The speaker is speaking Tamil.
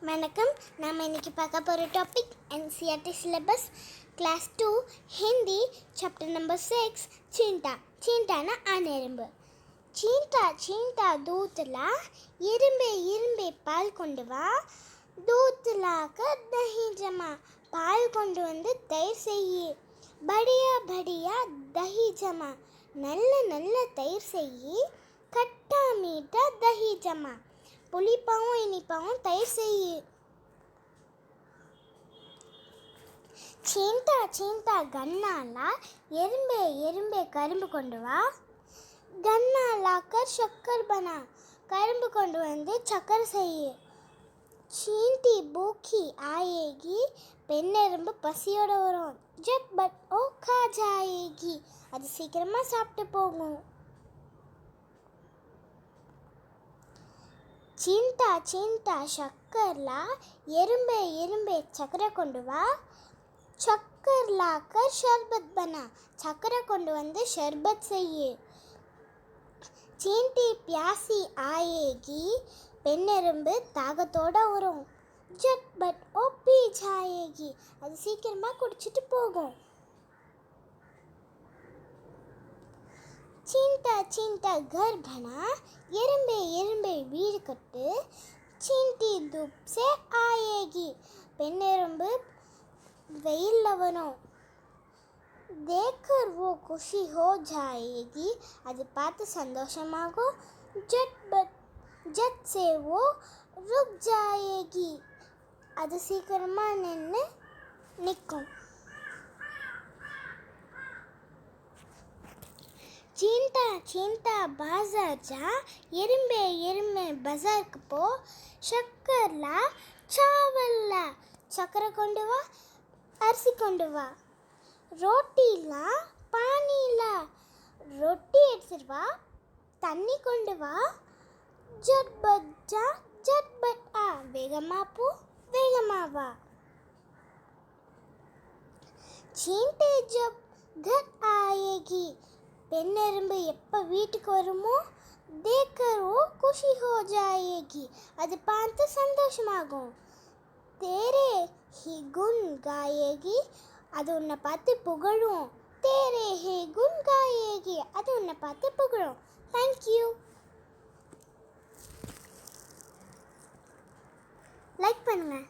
வணக்கம். நாம் இன்றைக்கி பார்க்க போகிற topic NCERT syllabus class 2 Hindi chapter number 6 चींटा. चींटाना आनेरंबु. चींटा चींटा दूतला इरुंबे इरुंबे पाल கொண்டு வா, दूतलाक दही जमा பால் கொண்டு வந்து தயிர் செய்யி, बढ़िया बढ़िया दही जमा நல்ல நல்ல தயிர் செய்யி, खट्टा मीठा दही जमा புளிப்பாவும் இனிப்பாவும் தயிர் செய்யு. சீண்டா சீண்டா கண்ணாலா எறும்பே எறும்பே கரும்பு கொண்டு வா, கண்ணாலாக்கர் சக்கர் பனா கரும்பு கொண்டு வந்து சக்கரை செய்யு. சீண்டி பூக்கி ஆயேகி பெண்ணெரும்பு பசியோட வரும், ஜட் பட் ஓ கா ஜாயேகி அது சீக்கிரமாக சாப்பிட்டு போகும். चींटा चींटा शक्करला एरुंबे एरुंबे चक्कर கொண்டு வா, चक्कर लाकर शरबत बना चक्कर கொண்டு வந்து शरबत செய்யு. चींटी प्यासी आएगी பெண்ணெரும்பு தாகத்தோட வரும், जट बट ओ पी जाएगी அது சீக்கிரமா குடிச்சிட்டு போகும். चींटा चींटा घर बना एरुंबे एरुंबे வீடு கட்டு, चींटी धूप से आएगी பெண்ணெரும்பு வெயில்ல வரும், देखकर वो खुशी हो जाएगी அது பார்த்து சந்தோஷமாகும், जट से वो रुक जाएगी அது சீக்கிரமா நிற்கும். चींटा चींटा बाजार जा एरुंबे एरुंबे बाजार க்கு போ, शक्करला चावलला சக்கரை கொண்டு வா, அரிசி கொண்டு வா, रोटीला पानीला ரொட்டி எடுத்துட்டு வா, தண்ணி கொண்டு வா, झटपट जा झटपट आ வேகமா போ வேகமா வா. चींटे जब घर आएगी பெண்ணெரும்பு எப்போ வீட்டுக்கு வருமோ, देखकर वो खुशी हो जाएगी அது பார்த்து சந்தோஷமாகும், तेरे ही गुण गाएगी அது உன்னை பார்த்து புகழும், तेरे ही गुण गाएगी அது உன்னை பார்த்து புகழும். தேங்க்யூ. லைக் பண்ணுங்கள்.